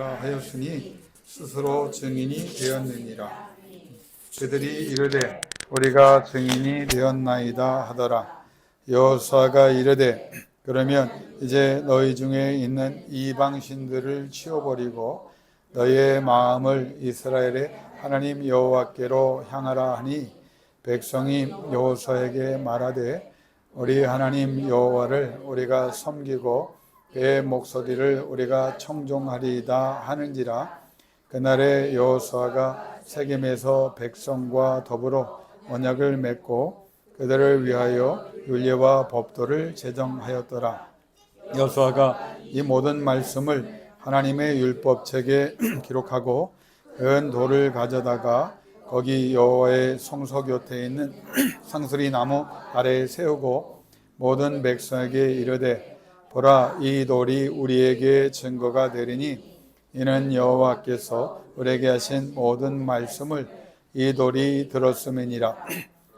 하였으니 스스로 증인이 되었느니라. 그들이 이르되 우리가 증인이 되었나이다 하더라. 여호수아가 이르되 그러면 이제 너희 중에 있는 이방신들을 치워버리고 너희의 마음을 이스라엘의 하나님 여호와께로 향하라 하니 백성이 여호수아에게 말하되 우리 하나님 여호와를 우리가 섬기고 그의 목소리를 우리가 청종하리이다 하는지라. 그날에 여호수아가 세겜에서 백성과 더불어 언약을 맺고 그들을 위하여 율례와 법도를 제정하였더라. 여호수아가 이 모든 말씀을 하나님의 율법책에 기록하고 은 돌을 가져다가 거기 여호와의 성소 곁에 있는 상수리 나무 아래에 세우고 모든 백성에게 이르되 보라, 이 돌이 우리에게 증거가 되리니 이는 여호와께서 우리에게 하신 모든 말씀을 이 돌이 들었음이니라.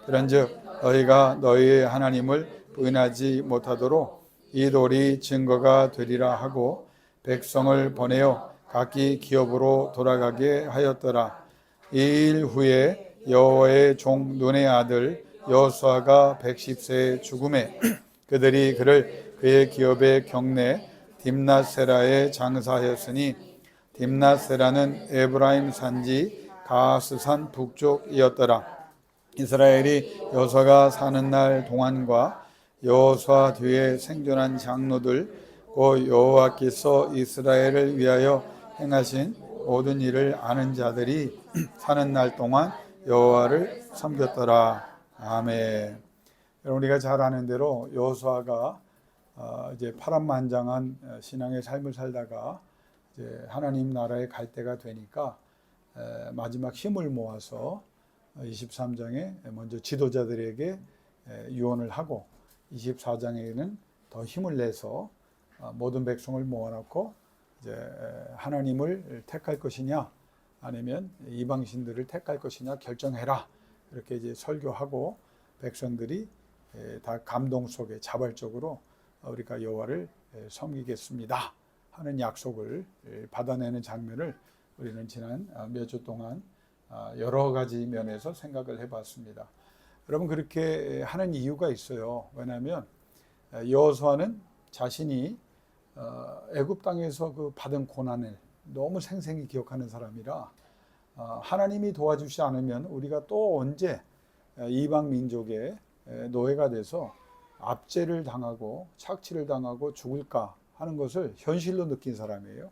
그런즉 너희가 너희의 하나님을 부인하지 못하도록 이 돌이 증거가 되리라 하고 백성을 보내어 각기 기업으로 돌아가게 하였더라. 이 일 후에 여호와의 종 눈의 아들 여호수아가 110세에 죽음에 그들이 그를 그의 기업의 경내 딥낫세라에 장사하였으니 딥낫세라는 에브라임 산지 가스산 북쪽이었더라. 이스라엘이 여호수아가 사는 날 동안과 여호수아 뒤에 생존한 장로들 곧 여호와께서 이스라엘을 위하여 행하신 모든 일을 아는 자들이 사는 날 동안 여호와를 섬겼더라. 아멘. 여러분, 우리가 잘 아는 대로 여호수아가 이제 파란만장한 신앙의 삶을 살다가 이제 하나님 나라에 갈 때가 되니까 마지막 힘을 모아서 23장에 먼저 지도자들에게 유언을 하고 24장에는 더 힘을 내서 모든 백성을 모아놓고 이제 하나님을 택할 것이냐 아니면 이방신들을 택할 것이냐 결정해라, 이렇게 이제 설교하고 백성들이 다 감동 속에 자발적으로 우리가 여호와를 섬기겠습니다 하는 약속을 받아내는 장면을 우리는 지난 몇 주 동안 여러 가지 면에서 생각을 해봤습니다. 여러분, 그렇게 하는 이유가 있어요. 왜냐하면 여호수아는 자신이 애굽 땅에서 그 받은 고난을 너무 생생히 기억하는 사람이라 하나님이 도와주지 않으면 우리가 또 언제 이방 민족의 노예가 돼서 압제를 당하고 착취를 당하고 죽을까 하는 것을 현실로 느낀 사람이에요.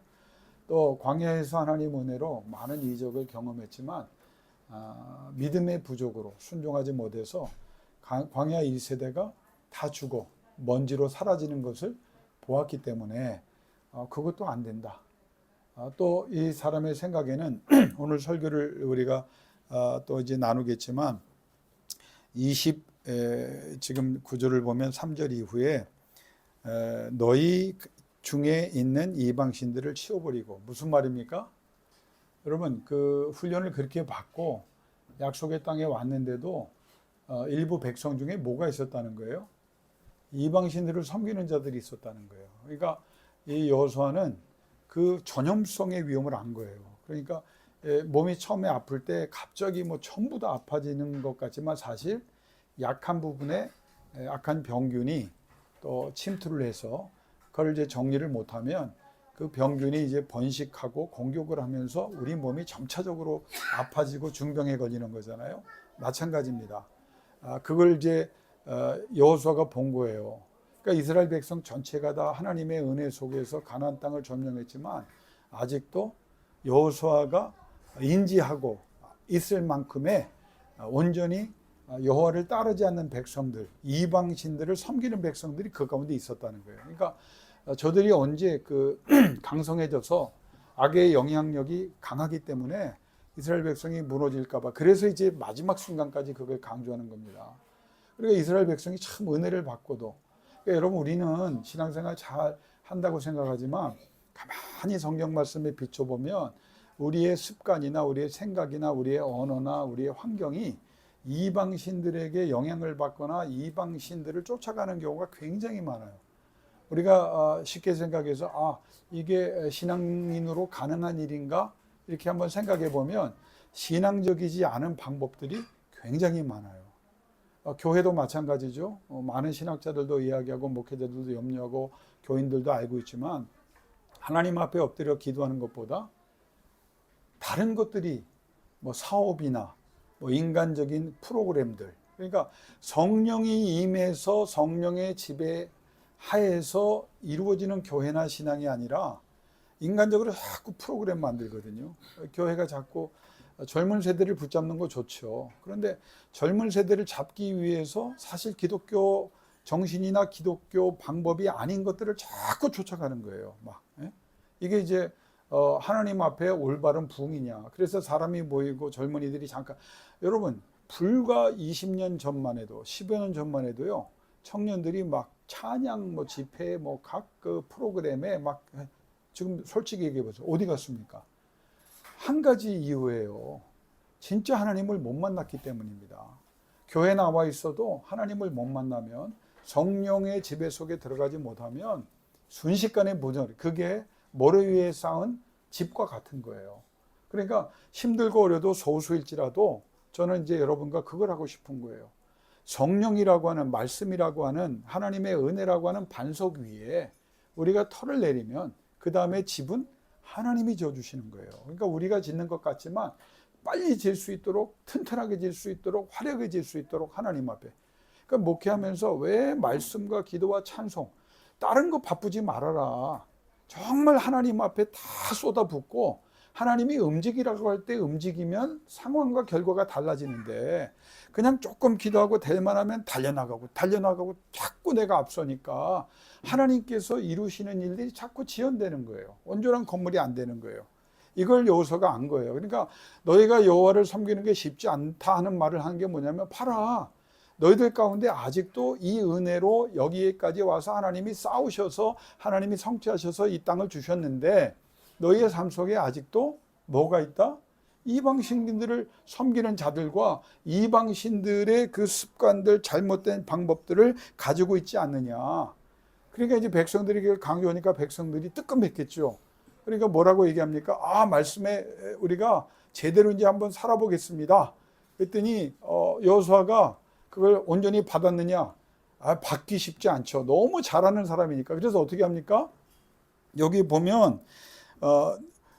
또 광야에서 하나님 은혜로 많은 이적을 경험했지만 믿음의 부족으로 순종하지 못해서 광야 1세대가 다 죽어 먼지로 사라지는 것을 보았기 때문에 그것도 안 된다. 또 이 사람의 생각에는 오늘 설교를 우리가 또 이제 나누겠지만 지금 구절을 보면 3절 이후에 너희 중에 있는 이방신들을 치워버리고, 무슨 말입니까? 여러분, 그 훈련을 그렇게 받고 약속의 땅에 왔는데도 일부 백성 중에 뭐가 있었다는 거예요? 이방신들을 섬기는 자들이 있었다는 거예요. 그러니까 이 여호수아는 그 전염성의 위험을 안 거예요. 그러니까 몸이 처음에 아플 때 갑자기 뭐 전부 다 아파지는 것 같지만 사실 약한 부분에 악한 병균이 또 침투를 해서 그걸 이제 정리를 못하면 그 병균이 이제 번식하고 공격을 하면서 우리 몸이 점차적으로 아파지고 중병에 걸리는 거잖아요. 마찬가지입니다. 그걸 이제 여호수아가 본 거예요. 그러니까 이스라엘 백성 전체가 다 하나님의 은혜 속에서 가나안 땅을 점령했지만 아직도 여호수아가 인지하고 있을 만큼의 온전히 여호와를 따르지 않는 백성들, 이방신들을 섬기는 백성들이 그 가운데 있었다는 거예요. 그러니까 저들이 언제 그 강성해져서 악의 영향력이 강하기 때문에 이스라엘 백성이 무너질까 봐, 그래서 이제 마지막 순간까지 그걸 강조하는 겁니다. 그러니까 이스라엘 백성이 참 은혜를 받고도, 그러니까 여러분, 우리는 신앙생활 잘 한다고 생각하지만 가만히 성경 말씀에 비춰보면 우리의 습관이나 우리의 생각이나 우리의 언어나 우리의 환경이 이방신들에게 영향을 받거나 이방신들을 쫓아가는 경우가 굉장히 많아요. 우리가 쉽게 생각해서 이게 신앙인으로 가능한 일인가 이렇게 한번 생각해 보면 신앙적이지 않은 방법들이 굉장히 많아요. 교회도 마찬가지죠. 많은 신학자들도 이야기하고 목회자들도 염려하고 교인들도 알고 있지만 하나님 앞에 엎드려 기도하는 것보다 다른 것들이 뭐 사업이나 뭐 인간적인 프로그램들, 그러니까 성령이 임해서 성령의 지배 하에서 이루어지는 교회나 신앙이 아니라 인간적으로 자꾸 프로그램 만들거든요. 교회가 자꾸 젊은 세대를 붙잡는 거 좋죠. 그런데 젊은 세대를 잡기 위해서 사실 기독교 정신이나 기독교 방법이 아닌 것들을 자꾸 쫓아가는 거예요. 이게 이제 하나님 앞에 올바른 부흥이냐. 그래서 사람이 모이고 젊은이들이 잠깐, 여러분 불과 20년 전만 해도 10여 년 전만 해도요, 청년들이 막 찬양 집회 각 그 프로그램에 지금 솔직히 얘기해 보세요. 어디 갔습니까? 한 가지 이유예요. 진짜 하나님을 못 만났기 때문입니다. 교회 나와 있어도 하나님을 못 만나면, 성령의 지배 속에 들어가지 못하면 순식간에 그게 모래 위에 쌓은 집과 같은 거예요. 그러니까 힘들고 어려도 소수일지라도 저는 이제 여러분과 그걸 하고 싶은 거예요. 성령이라고 하는, 말씀이라고 하는, 하나님의 은혜라고 하는 반석 위에 우리가 털을 내리면 그 다음에 집은 하나님이 지어주시는 거예요. 그러니까 우리가 짓는 것 같지만 빨리 질 수 있도록, 튼튼하게 질 수 있도록, 화려하게 질 수 있도록 하나님 앞에. 그러니까 목회하면서 왜 말씀과 기도와 찬송, 다른 거 바쁘지 말아라. 정말 하나님 앞에 다 쏟아붓고 하나님이 움직이라고 할 때 움직이면 상황과 결과가 달라지는데, 그냥 조금 기도하고 될 만하면 달려나가고 자꾸 내가 앞서니까 하나님께서 이루시는 일들이 자꾸 지연되는 거예요. 온전한 건물이 안 되는 거예요. 이걸 여호수아가 안 거예요. 그러니까 너희가 여호와를 섬기는 게 쉽지 않다 하는 말을 한 게 뭐냐면, 봐라, 너희들 가운데 아직도 이 은혜로 여기까지 와서 하나님이 싸우셔서 하나님이 성취하셔서 이 땅을 주셨는데 너희의 삶 속에 아직도 뭐가 있다? 이방신들을 섬기는 자들과 이방신들의 그 습관들, 잘못된 방법들을 가지고 있지 않느냐. 그러니까 이제 백성들이 강요하니까 백성들이 뜨끔했겠죠. 그러니까 뭐라고 얘기합니까? 말씀에 우리가 제대로 이제 한번 살아보겠습니다. 그랬더니 여호수아가 그걸 온전히 받았느냐? 받기 쉽지 않죠. 너무 잘하는 사람이니까. 그래서 어떻게 합니까? 여기 보면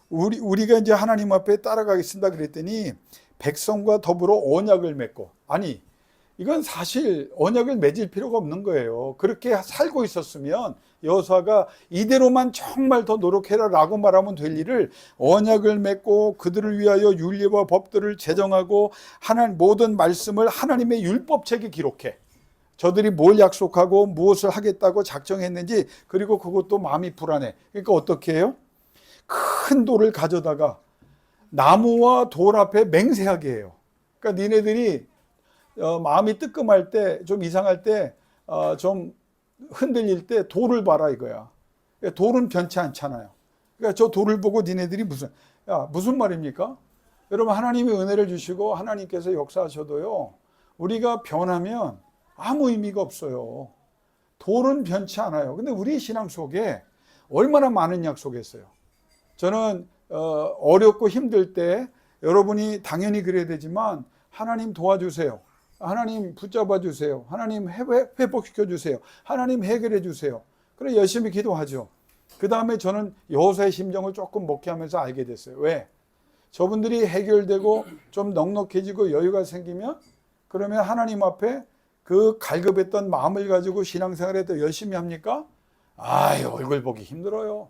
우리가 이제 하나님 앞에 따라가겠습니다 그랬더니 백성과 더불어 언약을 맺고, 아니 이건 사실 언약을 맺을 필요가 없는 거예요. 그렇게 살고 있었으면 여호수아가 이대로만 정말 더 노력해라 라고 말하면 될 일을, 언약을 맺고 그들을 위하여 율례와 법들을 제정하고 하나님 모든 말씀을 하나님의 율법책에 기록해. 저들이 뭘 약속하고 무엇을 하겠다고 작정했는지, 그리고 그것도 마음이 불안해. 그러니까 어떻게 해요? 큰 돌을 가져다가 나무와 돌 앞에 맹세하게 해요. 그러니까 니네들이 마음이 뜨끔할 때, 좀 이상할 때, 좀 흔들릴 때 돌을 봐라 이거야. 돌은 변치 않잖아요. 그러니까 저 돌을 보고 니네들이 무슨 말입니까? 여러분, 하나님이 은혜를 주시고 하나님께서 역사하셔도요, 우리가 변하면 아무 의미가 없어요. 돌은 변치 않아요. 근데 우리 신앙 속에 얼마나 많은 약속이 있어요. 저는 어렵고 힘들 때 여러분이 당연히 그래야 되지만, 하나님 도와주세요. 하나님 붙잡아 주세요. 하나님 회복시켜 주세요. 하나님 해결해 주세요. 그래 열심히 기도하죠. 그 다음에 저는 여호수아의 심정을 조금 목회하면서 알게 됐어요. 왜? 저분들이 해결되고 좀 넉넉해지고 여유가 생기면, 그러면 하나님 앞에 그 갈급했던 마음을 가지고 신앙생활에도 열심히 합니까? 얼굴 보기 힘들어요.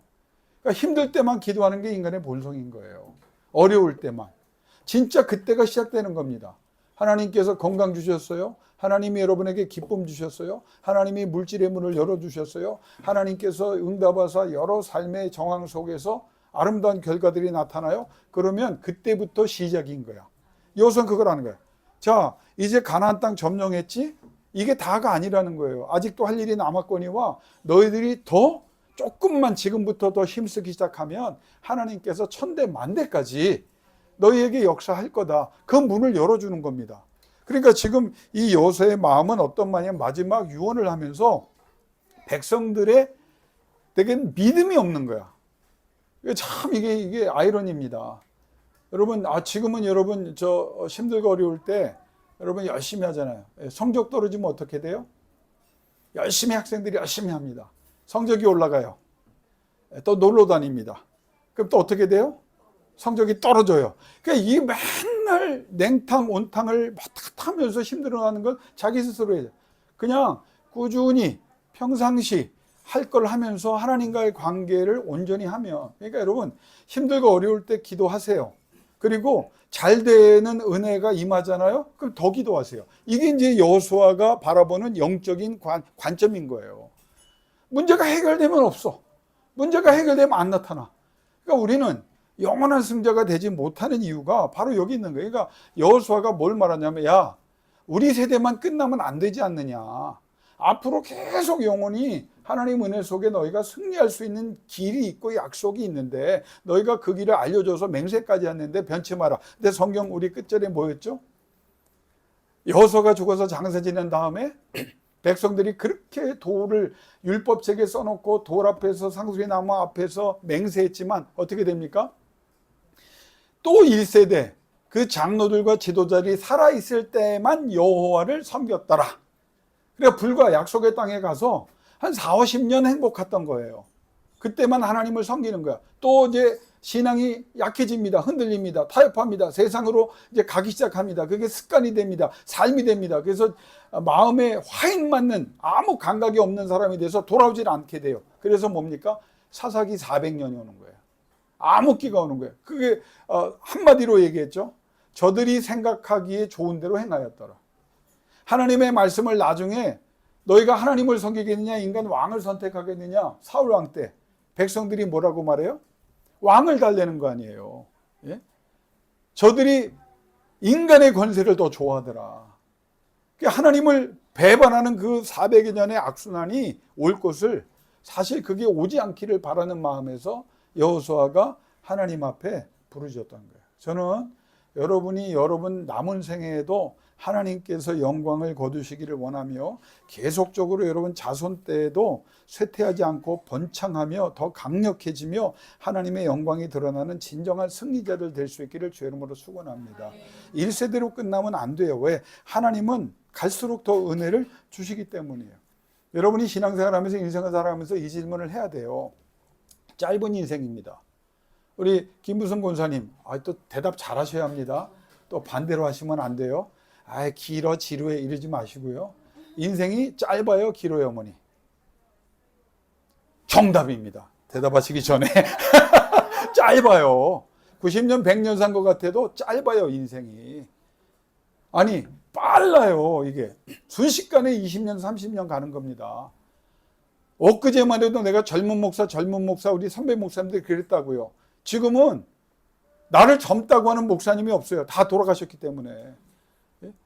그러니까 힘들 때만 기도하는 게 인간의 본성인 거예요. 어려울 때만. 진짜 그때가 시작되는 겁니다. 하나님께서 건강 주셨어요. 하나님이 여러분에게 기쁨 주셨어요. 하나님이 물질의 문을 열어주셨어요. 하나님께서 응답하사 여러 삶의 정황 속에서 아름다운 결과들이 나타나요. 그러면 그때부터 시작인 거야. 여호수아는 그걸 하는 거야. 자, 이제 가나안 땅 점령했지? 이게 다가 아니라는 거예요. 아직도 할 일이 남았거니와 너희들이 더 조금만 지금부터 더 힘쓰기 시작하면 하나님께서 천대 만대까지 너희에게 역사할 거다. 그 문을 열어주는 겁니다. 그러니까 지금 이 여호수아의 마음은 어떤 마음이냐면, 마지막 유언을 하면서 백성들의 내겐 믿음이 없는 거야. 참 이게 아이러니입니다. 여러분, 지금은 여러분 저 힘들고 어려울 때 여러분 열심히 하잖아요. 성적 떨어지면 어떻게 돼요? 열심히 학생들이 열심히 합니다. 성적이 올라가요. 또 놀러 다닙니다. 그럼 또 어떻게 돼요? 성적이 떨어져요. 그러니까 이 맨날 냉탕 온탕을 하면서 힘들어하는 건 자기 스스로 해요. 그냥 꾸준히 평상시 할 걸 하면서 하나님과의 관계를 온전히 하면, 그러니까 여러분 힘들고 어려울 때 기도하세요. 그리고 잘 되는 은혜가 임하잖아요. 그럼 더 기도하세요. 이게 이제 여호수아가 바라보는 영적인 관점인 거예요. 문제가 해결되면 없어. 문제가 해결되면 안 나타나. 그러니까 우리는 영원한 승자가 되지 못하는 이유가 바로 여기 있는 거예요. 그러니까 여호수아가 뭘 말하냐면, 야, 우리 세대만 끝나면 안 되지 않느냐. 앞으로 계속 영원히 하나님 은혜 속에 너희가 승리할 수 있는 길이 있고 약속이 있는데 너희가 그 길을 알려줘서 맹세까지 했는데 변치 마라. 근데 성경 우리 끝절에 뭐였죠? 여호수아가 죽어서 장사 지낸 다음에 백성들이 그렇게 도를 율법책에 써놓고 돌 앞에서 상수리 나무 앞에서 맹세했지만 어떻게 됩니까? 또 1세대 그 장로들과 지도자들이 살아있을 때만 여호와를 섬겼더라. 그러니까 불과 약속의 땅에 가서 한 40-50년 행복했던 거예요. 그때만 하나님을 섬기는 거야. 또 이제 신앙이 약해집니다. 흔들립니다. 타협합니다. 세상으로 이제 가기 시작합니다. 그게 습관이 됩니다. 삶이 됩니다. 그래서 마음에 화인 맞는 아무 감각이 없는 사람이 돼서 돌아오질 않게 돼요. 그래서 뭡니까? 사사기 400년이 오는 거예요. 암흑기가 오는 거예요. 그게 한마디로 얘기했죠. 저들이 생각하기에 좋은 대로 행하였더라. 하나님의 말씀을 나중에 너희가 하나님을 섬기겠느냐 인간 왕을 선택하겠느냐, 사울 왕 때 백성들이 뭐라고 말해요? 왕을 달래는 거 아니에요. 예? 저들이 인간의 권세를 더 좋아하더라. 하나님을 배반하는 그 400여 년의 악순환이 올 것을, 사실 그게 오지 않기를 바라는 마음에서 여호수아가 하나님 앞에 부르짖었던 거예요. 저는 여러분이 여러분 남은 생애에도 하나님께서 영광을 거두시기를 원하며 계속적으로 여러분 자손 때에도 쇠퇴하지 않고 번창하며 더 강력해지며 하나님의 영광이 드러나는 진정한 승리자들 될 수 있기를 주의 이름으로 축원합니다. 1세대로 끝나면 안 돼요. 왜? 하나님은 갈수록 더 은혜를 주시기 때문이에요. 여러분이 신앙생활하면서 인생을 살아가면서 이 질문을 해야 돼요. 짧은 인생입니다. 우리 김부성 권사님, 또 대답 잘 하셔야 합니다. 또 반대로 하시면 안 돼요. 길어 지루해 이러지 마시고요. 인생이 짧아요, 길어요, 어머니? 정답입니다. 대답하시기 전에. 짧아요. 90년 100년 산 것 같아도 짧아요, 인생이. 아니 빨라요. 이게 순식간에 20년 30년 가는 겁니다. 엊그제만 해도 내가 젊은 목사 우리 선배 목사님들이 그랬다고요. 지금은 나를 젊다고 하는 목사님이 없어요. 다 돌아가셨기 때문에.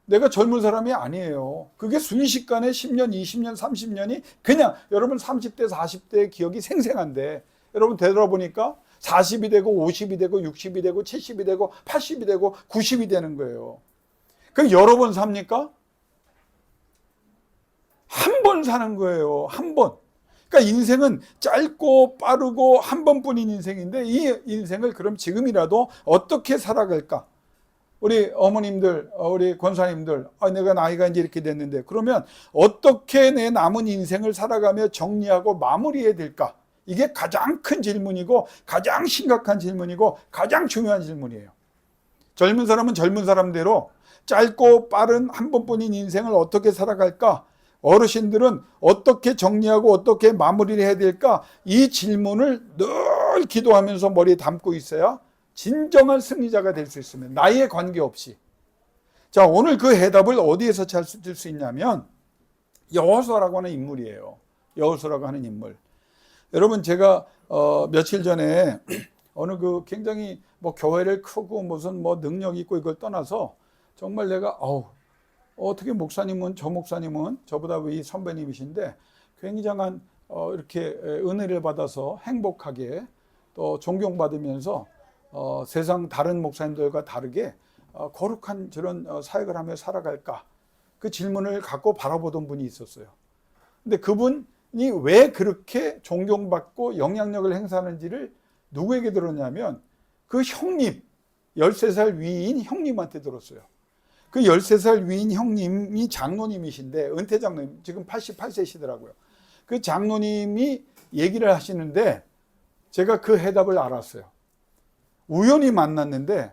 내가 젊은 사람이 아니에요. 그게 순식간에 10년, 20년, 30년이 그냥 여러분 30대, 40대의 기억이 생생한데 여러분 되돌아보니까 40이 되고 50이 되고 60이 되고 70이 되고 80이 되고 90이 되는 거예요. 그럼 여러 번 삽니까? 한 번 사는 거예요. 한 번. 그러니까 인생은 짧고 빠르고 한 번뿐인 인생인데 이 인생을 그럼 지금이라도 어떻게 살아갈까? 우리 어머님들, 우리 권사님들, 내가 나이가 이제 이렇게 됐는데 그러면 어떻게 내 남은 인생을 살아가며 정리하고 마무리해야 될까? 이게 가장 큰 질문이고 가장 심각한 질문이고 가장 중요한 질문이에요. 젊은 사람은 젊은 사람대로 짧고 빠른 한 번뿐인 인생을 어떻게 살아갈까? 어르신들은 어떻게 정리하고 어떻게 마무리를 해야 될까? 이 질문을 늘 기도하면서 머리에 담고 있어야 진정한 승리자가 될 수 있습니다. 나이에 관계없이. 자, 오늘 그 해답을 어디에서 찾을 수 있냐면 여호수아라고 하는 인물이에요. 여호수아라고 하는 인물. 여러분 제가 며칠 전에 어느 그 굉장히 뭐 교회를 크고 무슨 뭐 능력 있고 이걸 떠나서 정말 내가 어떻게 목사님은 저 목사님은 저보다 이 선배님이신데 굉장한 이렇게 은혜를 받아서 행복하게 또 존경받으면서 세상 다른 목사님들과 다르게 거룩한 저런 사역을 하며 살아갈까? 그 질문을 갖고 바라보던 분이 있었어요. 근데 그분 왜 그렇게 존경받고 영향력을 행사하는지를 누구에게 들었냐면 그 형님, 13살 위인 형님한테 들었어요. 그 13살 위인 형님이 장로님이신데, 은퇴 장로님, 지금 88세시더라고요. 그 장로님이 얘기를 하시는데 제가 그 해답을 알았어요. 우연히 만났는데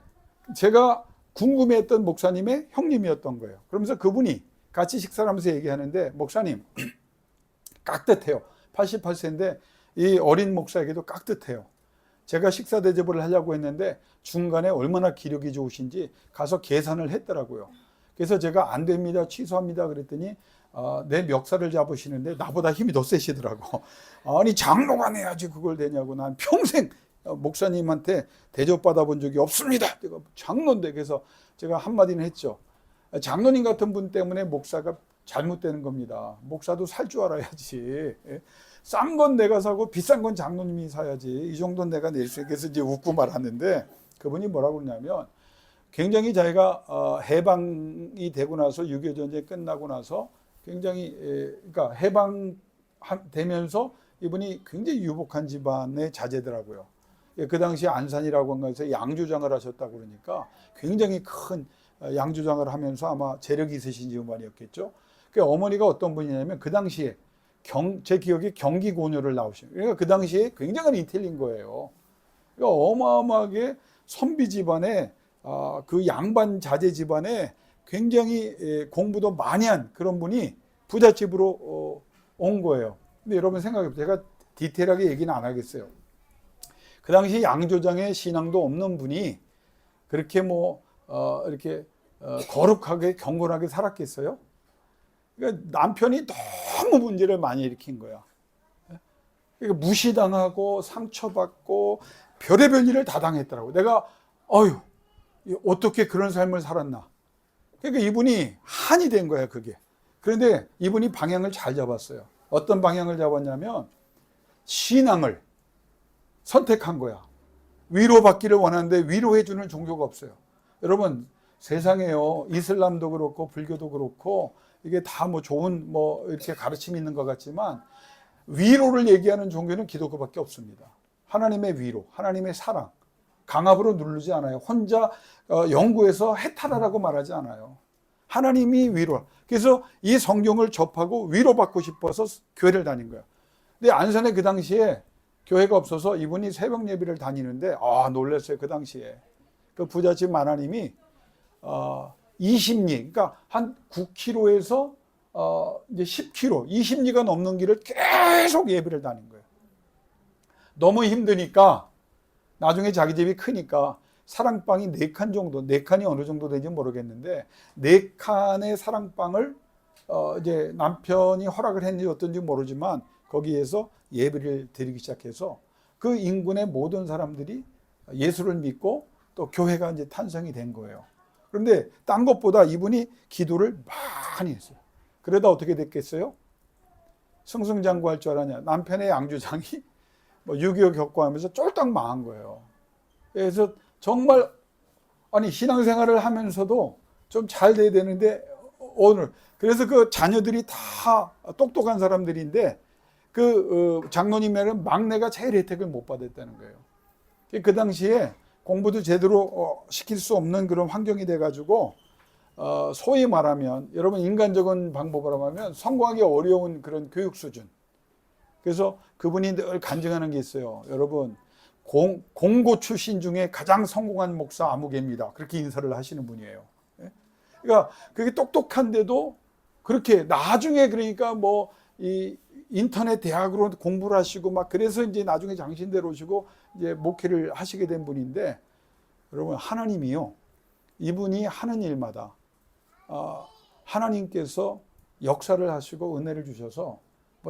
제가 궁금해했던 목사님의 형님이었던 거예요. 그러면서 그분이 같이 식사를 하면서 얘기하는데, 목사님, 깍듯해요. 88세인데 이 어린 목사에게도 깍듯해요. 제가 식사 대접을 하려고 했는데 중간에 얼마나 기력이 좋으신지 가서 계산을 했더라고요. 그래서 제가 안 됩니다, 취소합니다 그랬더니 내 멱살을 잡으시는데 나보다 힘이 더 세시더라고. 아니 장로가 내야지 그걸 되냐고. 난 평생 목사님한테 대접받아 본 적이 없습니다. 제가 장로인데. 그래서 제가 한마디는 했죠. 장로님 같은 분 때문에 목사가 잘못되는 겁니다. 목사도 살 줄 알아야지. 싼 건 내가 사고 비싼 건 장로님이 사야지. 이 정도는 내가 낼 수 있겠어. 이제 웃고 말았는데 그분이 뭐라고 그러냐면, 굉장히 자기가 해방이 되고 나서 6.25 전쟁이 끝나고 나서 굉장히 그러니까 해방되면서 이분이 굉장히 유복한 집안의 자제더라고요. 그 당시 안산이라고 한 곳에서 양조장을 하셨다고 그러니까 굉장히 큰 양조장을 하면서 아마 재력이 있으신 집안이었겠죠. 그 어머니가 어떤 분이냐면 그 당시에 제 기억에 경기 고녀를 나오신, 그러니까 그 당시에 굉장한 인텔리인 거예요. 그러니까 어마어마하게 선비 집안에 그 양반 자제 집안에 굉장히 공부도 많이 한 그런 분이 부잣집으로 온 거예요. 근데 여러분 생각해보세요. 제가 디테일하게 얘기는 안 하겠어요. 그 당시 양조장에 신앙도 없는 분이 그렇게 이렇게 거룩하게 경건하게 살았겠어요? 그러니까 남편이 너무 문제를 많이 일으킨 거야. 그러니까 무시당하고 상처받고 별의별 일을 다 당했더라고. 내가 어떻게 그런 삶을 살았나. 그러니까 이분이 한이 된 거야, 그게. 그런데 이분이 방향을 잘 잡았어요. 어떤 방향을 잡았냐면 신앙을 선택한 거야. 위로받기를 원하는데 위로해주는 종교가 없어요. 여러분, 세상에요, 이슬람도 그렇고 불교도 그렇고 이게 다 좋은 이렇게 가르침이 있는 것 같지만 위로를 얘기하는 종교는 기독교밖에 없습니다. 하나님의 위로, 하나님의 사랑, 강압으로 누르지 않아요. 혼자 연구해서 해탈하라고 말하지 않아요. 하나님이 위로. 그래서 이 성경을 접하고 위로받고 싶어서 교회를 다닌 거예요. 근데 안산에 그 당시에 교회가 없어서 이분이 새벽 예배를 다니는데 놀랐어요. 그 당시에 그 부잣집 마나님이 20리, 그러니까 한 9km에서 이제 10km, 20리가 넘는 길을 계속 예배를 다닌 거예요. 너무 힘드니까 나중에 자기 집이 크니까 사랑방이 4칸 정도, 4칸이 어느 정도 되는지 모르겠는데 4칸의 사랑방을 이제 남편이 허락을 했는지 어떤지 모르지만 거기에서 예배를 드리기 시작해서 그 인근의 모든 사람들이 예수를 믿고 또 교회가 이제 탄생이 된 거예요. 그런데 딴 것보다 이분이 기도를 많이 했어요. 그러다 어떻게 됐겠어요? 승승장구할 줄 알았냐. 남편의 양조장이 6.25 겪고 하면서 쫄딱 망한 거예요. 그래서 정말 신앙생활을 하면서도 좀 잘 돼야 되는데 그래서 그 자녀들이 다 똑똑한 사람들인데 그 장로님에는 막내가 제일 혜택을 못 받았다는 거예요. 그 당시에 공부도 제대로 시킬 수 없는 그런 환경이 돼가지고 소위 말하면, 여러분 인간적인 방법으로 하면 성공하기 어려운 그런 교육 수준. 그래서 그분이 늘 간증하는 게 있어요. 여러분, 공고 출신 중에 가장 성공한 목사 아무개입니다. 그렇게 인사를 하시는 분이에요. 그러니까 그게 똑똑한데도 그렇게 나중에, 그러니까 이 인터넷 대학으로 공부를 하시고 그래서 이제 나중에 장신대로 오시고 이제 목회를 하시게 된 분인데, 여러분 하나님이요, 이분이 하는 일마다 하나님께서 역사를 하시고 은혜를 주셔서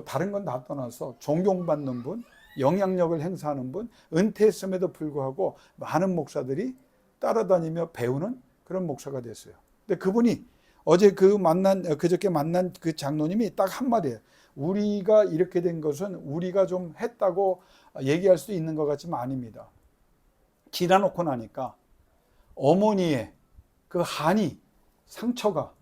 다른 건 다 떠나서 존경받는 분, 영향력을 행사하는 분, 은퇴했음에도 불구하고 많은 목사들이 따라다니며 배우는 그런 목사가 됐어요. 근데 그분이 그저께 만난 그 장로님이 딱 한마디예요. 우리가 이렇게 된 것은 우리가 좀 했다고 얘기할 수 있는 것 같지만 아닙니다. 지나놓고 나니까 어머니의 그 한이, 상처가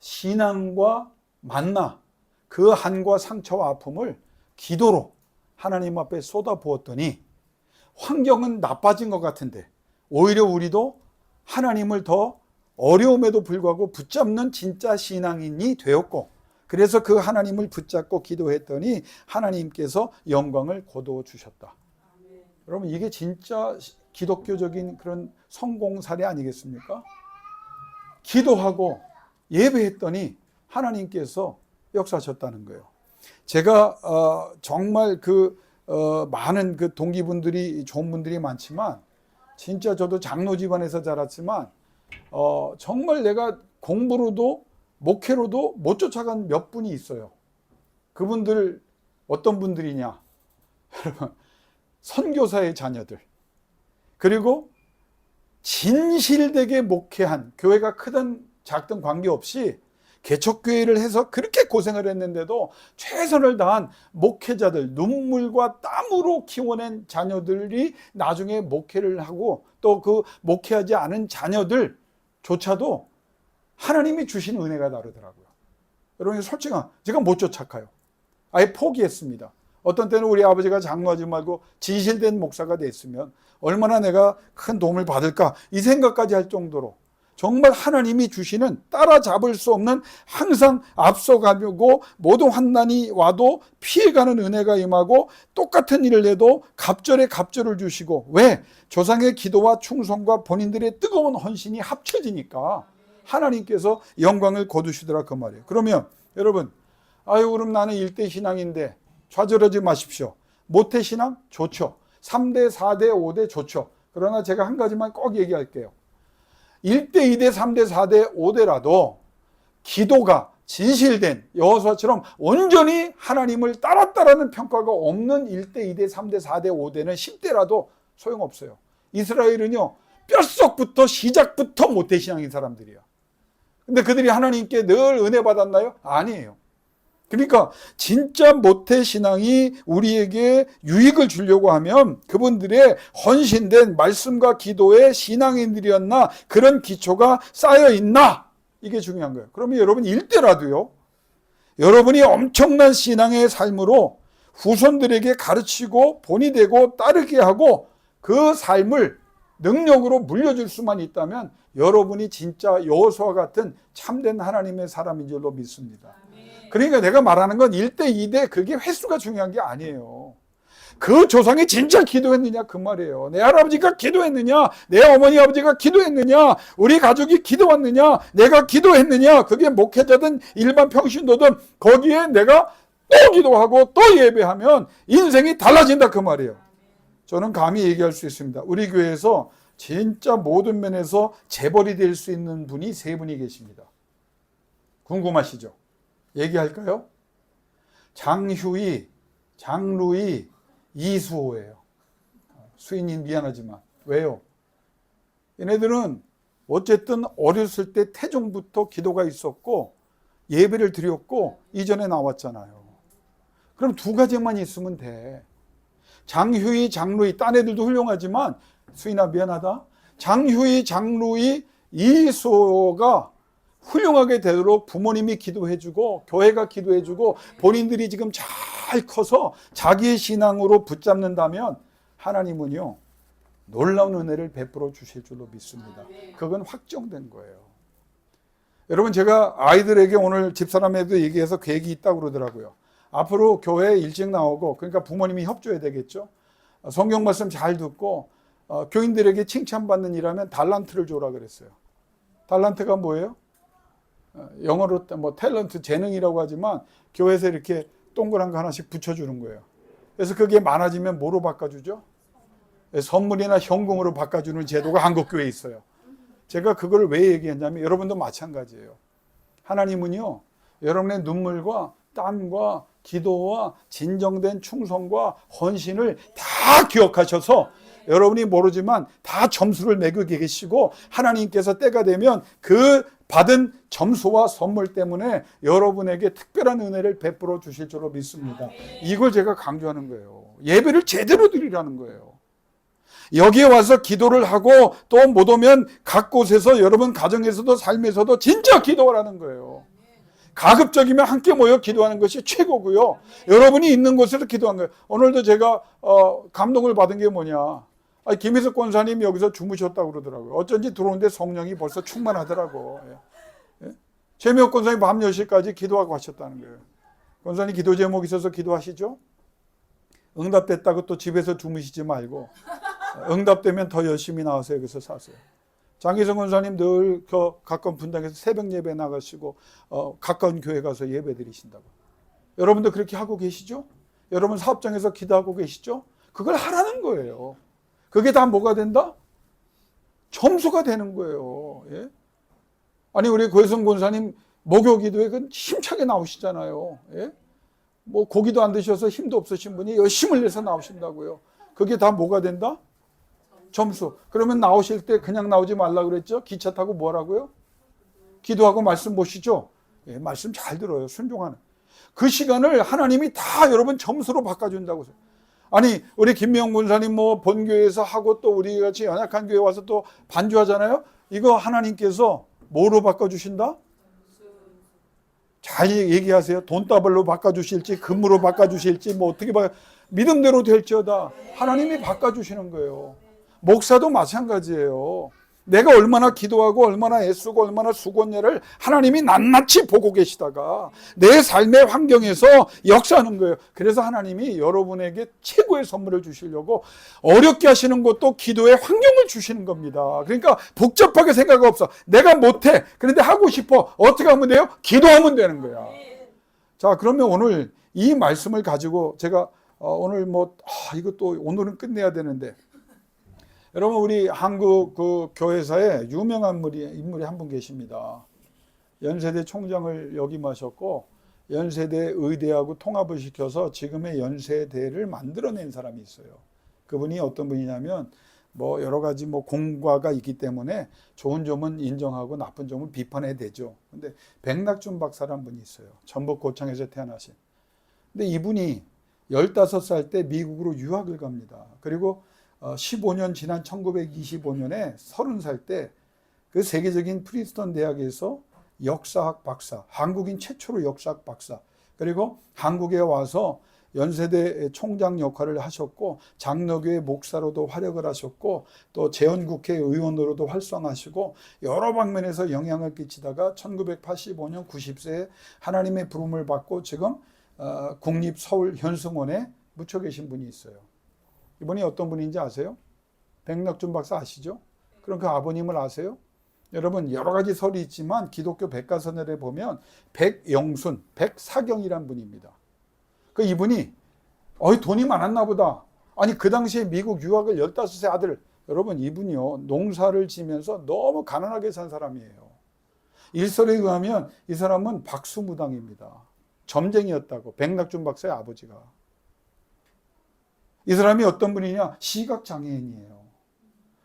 신앙과 만나 그 한과 상처와 아픔을 기도로 하나님 앞에 쏟아부었더니 환경은 나빠진 것 같은데 오히려 우리도 하나님을 더 어려움에도 불구하고 붙잡는 진짜 신앙인이 되었고, 그래서 그 하나님을 붙잡고 기도했더니 하나님께서 영광을 거두어 주셨다. 여러분, 이게 진짜 기독교적인 그런 성공 사례 아니겠습니까? 기도하고 예배했더니 하나님께서 역사하셨다는 거예요. 제가 정말 많은 그 동기분들이 좋은 분들이 많지만, 진짜 저도 장로 집안에서 자랐지만 정말 내가 공부로도 목회로도 못 쫓아간 몇 분이 있어요. 그분들 어떤 분들이냐? 여러분, 선교사의 자녀들, 그리고 진실되게 목회한, 교회가 크든 작든 관계없이 개척교회를 해서 그렇게 고생을 했는데도 최선을 다한 목회자들, 눈물과 땀으로 키워낸 자녀들이 나중에 목회를 하고, 또 그 목회하지 않은 자녀들조차도 하나님이 주신 은혜가 다르더라고요. 여러분, 솔직한, 제가 못 쫓아가요. 아예 포기했습니다. 어떤 때는 우리 아버지가 장로하지 말고 진실된 목사가 됐으면 얼마나 내가 큰 도움을 받을까, 이 생각까지 할 정도로 정말 하나님이 주시는 따라잡을 수 없는, 항상 앞서가고 모든 환난이 와도 피해가는 은혜가 임하고, 똑같은 일을 해도 갑절에 갑절을 주시고, 왜? 조상의 기도와 충성과 본인들의 뜨거운 헌신이 합쳐지니까 하나님께서 영광을 거두시더라, 그 말이에요. 그러면 여러분, 그럼 나는 1대 신앙인데 좌절하지 마십시오. 모태 신앙 좋죠. 3대, 4대, 5대 좋죠. 그러나 제가 한 가지만 꼭 얘기할게요. 1대, 2대, 3대, 4대, 5대라도 기도가 진실된 여호수아처럼 온전히 하나님을 따랐다라는 평가가 없는 1대, 2대, 3대, 4대, 5대는 10대라도 소용없어요. 이스라엘은요, 뼛속부터 시작부터 모태신앙인 사람들이야. 근데 그들이 하나님께 늘 은혜 받았나요? 아니에요. 그러니까 진짜 모태신앙이 우리에게 유익을 주려고 하면 그분들의 헌신된 말씀과 기도의 신앙인들이었나, 그런 기초가 쌓여있나, 이게 중요한 거예요. 그러면 여러분 1대라도요, 여러분이 엄청난 신앙의 삶으로 후손들에게 가르치고 본이 되고 따르게 하고 그 삶을 능력으로 물려줄 수만 있다면 여러분이 진짜 여호수아 같은 참된 하나님의 사람인 줄로 믿습니다. 그러니까 내가 말하는 건 1대, 2대, 그게 횟수가 중요한 게 아니에요. 그 조상이 진짜 기도했느냐, 그 말이에요. 내 할아버지가 기도했느냐, 내 어머니 아버지가 기도했느냐, 우리 가족이 기도했느냐, 내가 기도했느냐, 그게 목회자든 일반 평신도든 거기에 내가 또 기도하고 또 예배하면 인생이 달라진다, 그 말이에요. 저는 감히 얘기할 수 있습니다. 우리 교회에서 진짜 모든 면에서 재벌이 될 수 있는 분이 3분이 계십니다. 궁금하시죠? 얘기할까요? 장휴이, 장루이, 이수호예요. 수인님 미안하지만. 왜요? 얘네들은 어쨌든 어렸을 때 태종부터 기도가 있었고 예배를 드렸고 이전에 나왔잖아요. 그럼 2가지만 있으면 돼. 장휴이, 장루이, 딴 애들도 훌륭하지만, 수인아 미안하다, 장휴이, 장루이, 이수호가 훌륭하게 되도록 부모님이 기도해주고 교회가 기도해주고 본인들이 지금 잘 커서 자기의 신앙으로 붙잡는다면 하나님은요, 놀라운 은혜를 베풀어 주실 줄로 믿습니다. 그건 확정된 거예요. 여러분, 제가 아이들에게 오늘 집사람에도 얘기해서 계획이 있다고 그러더라고요. 앞으로 교회에 일찍 나오고, 그러니까 부모님이 협조해야 되겠죠. 성경 말씀 잘 듣고 교인들에게 칭찬받는 일하면 달란트를 줘라 그랬어요. 달란트가 뭐예요? 영어로 뭐 탤런트, 재능이라고 하지만 교회에서 이렇게 동그란 거 하나씩 붙여주는 거예요. 그래서 그게 많아지면 뭐로 바꿔주죠? 선물이나 현금으로 바꿔주는 제도가 한국교회에 있어요. 제가 그걸 왜 얘기했냐면 여러분도 마찬가지예요. 하나님은요, 여러분의 눈물과 땀과 기도와 진정된 충성과 헌신을 다 기억하셔서 여러분이 모르지만 다 점수를 매기고 계시고, 하나님께서 때가 되면 그 받은 점수와 선물 때문에 여러분에게 특별한 은혜를 베풀어 주실 줄로 믿습니다. 이걸 제가 강조하는 거예요. 예배를 제대로 드리라는 거예요. 여기에 와서 기도를 하고 또 못 오면 각 곳에서 여러분 가정에서도 삶에서도 진짜 기도하라는 거예요. 가급적이면 함께 모여 기도하는 것이 최고고요. 여러분이 있는 곳에서 기도한 거예요. 오늘도 제가 감동을 받은 게 뭐냐. 김희석 권사님 여기서 주무셨다고 그러더라고요. 어쩐지 들어오는데 성령이 벌써 충만하더라고. 최미옥 권사님 밤 10시까지 기도하고 하셨다는 거예요. 권사님 기도 제목 있어서 기도하시죠? 응답됐다고 또 집에서 주무시지 말고 응답되면 더 열심히 나와서 여기서 사세요. 장기성 권사님 늘 가까운 분당에서 새벽 예배 나가시고 가까운 교회 가서 예배 드리신다고. 여러분도 그렇게 하고 계시죠? 여러분 사업장에서 기도하고 계시죠? 그걸 하라는 거예요. 그게 다 뭐가 된다? 점수가 되는 거예요. 예? 아니 우리 고혜성 권사님 목요 기도에 힘차게 나오시잖아요. 예? 뭐 고기도 안 드셔서 힘도 없으신 분이 열심을 내서 나오신다고요. 그게 다 뭐가 된다? 점수. 그러면 나오실 때 그냥 나오지 말라고 그랬죠? 기차 타고 뭐라고요? 기도하고 말씀 보시죠? 예, 말씀 잘 들어요. 순종하는. 그 시간을 하나님이 다 여러분 점수로 바꿔준다고. 아니 우리 김명 권사님 뭐 본교회에서 하고 또 우리 같이 연약한 교회 와서 또 반주하잖아요. 이거 하나님께서 뭐로 바꿔주신다? 잘 얘기하세요. 돈다발로 바꿔주실지 금으로 바꿔주실지 뭐 어떻게 믿음대로 될지어다. 하나님이 바꿔주시는 거예요. 목사도 마찬가지예요. 내가 얼마나 기도하고 얼마나 애쓰고 얼마나 수고했냐를 하나님이 낱낱이 보고 계시다가 내 삶의 환경에서 역사하는 거예요. 그래서 하나님이 여러분에게 최고의 선물을 주시려고 어렵게 하시는 것도 기도의 환경을 주시는 겁니다. 그러니까 복잡하게 생각 없어. 내가 못해. 그런데 하고 싶어. 어떻게 하면 돼요? 기도하면 되는 거야. 자, 그러면 오늘 이 말씀을 가지고 제가 오늘 이것도 오늘은 끝내야 되는데 여러분 우리 한국 그 교회사에 유명한 인물이 한 분 계십니다. 연세대 총장을 역임하셨고 연세대 의대하고 통합을 시켜서 지금의 연세대를 만들어낸 사람이 있어요. 그분이 어떤 분이냐면 뭐 여러 가지 공과가 있기 때문에 좋은 점은 인정하고 나쁜 점은 비판해야 되죠. 근데 백낙준 박사라는 분이 있어요. 전북 고창에서 태어나신. 근데 이분이 15살 때 미국으로 유학을 갑니다. 그리고 15년 지난 1925년에 30살 때 그 세계적인 프린스턴 대학에서 역사학 박사, 한국인 최초로 역사학 박사, 그리고 한국에 와서 연세대 총장 역할을 하셨고 장로교회 목사로도 활약을 하셨고 또 재헌국회 의원으로도 활성하시고 여러 방면에서 영향을 끼치다가 1985년 90세에 하나님의 부름을 받고 지금 국립서울현승원에 묻혀 계신 분이 있어요. 이분이 어떤 분인지 아세요? 백낙준 박사 아시죠? 그럼 그 아버님을 아세요? 여러분 여러 가지 설이 있지만 기독교 백과사전에 보면 백영순, 백사경이란 분입니다. 그 이분이 돈이 많았나 보다. 아니 그 당시에 미국 유학을 15세 아들, 여러분 이분이요 농사를 지면서 너무 가난하게 산 사람이에요. 일설에 의하면 이 사람은 박수무당입니다. 점쟁이였다고, 백낙준 박사의 아버지가. 이 사람이 어떤 분이냐? 시각장애인이에요.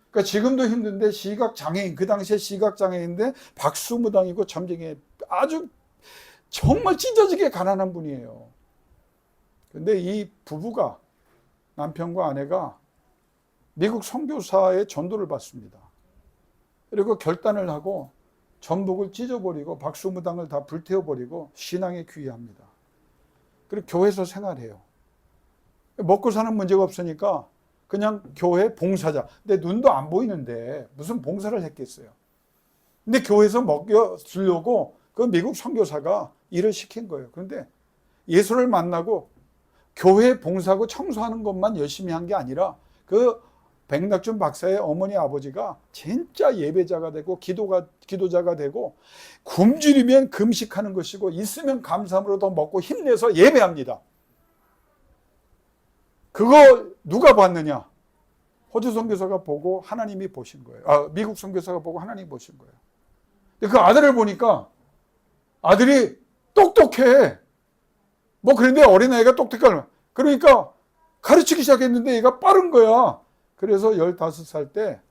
그러니까 지금도 힘든데 시각장애인, 그 당시에 시각장애인인데 박수무당이고 점쟁이, 아주 정말 찢어지게 가난한 분이에요. 근데 이 부부가, 남편과 아내가 미국 선교사의 전도를 받습니다. 그리고 결단을 하고 전복을 찢어버리고 박수무당을 다 불태워버리고 신앙에 귀의합니다. 그리고 교회에서 생활해요. 먹고 사는 문제가 없으니까 그냥 교회 봉사자. 근데 눈도 안 보이는데 무슨 봉사를 했겠어요. 근데 교회에서 먹여주려고 그 미국 선교사가 일을 시킨 거예요. 그런데 예수를 만나고 교회 봉사하고 청소하는 것만 열심히 한 게 아니라 그 백낙준 박사의 어머니 아버지가 진짜 예배자가 되고 기도자가 되고 굶주리면 금식하는 것이고 있으면 감사함으로 더 먹고 힘내서 예배합니다. 그거 누가 봤느냐? 호주 선교사가 보고 하나님이 보신 거예요. 미국 선교사가 보고 하나님이 보신 거예요. 근데 그 아들을 보니까 아들이 똑똑해. 그런데 어린아이가 똑똑하면 그러니까 가르치기 시작했는데 얘가 빠른 거야. 그래서 15살 때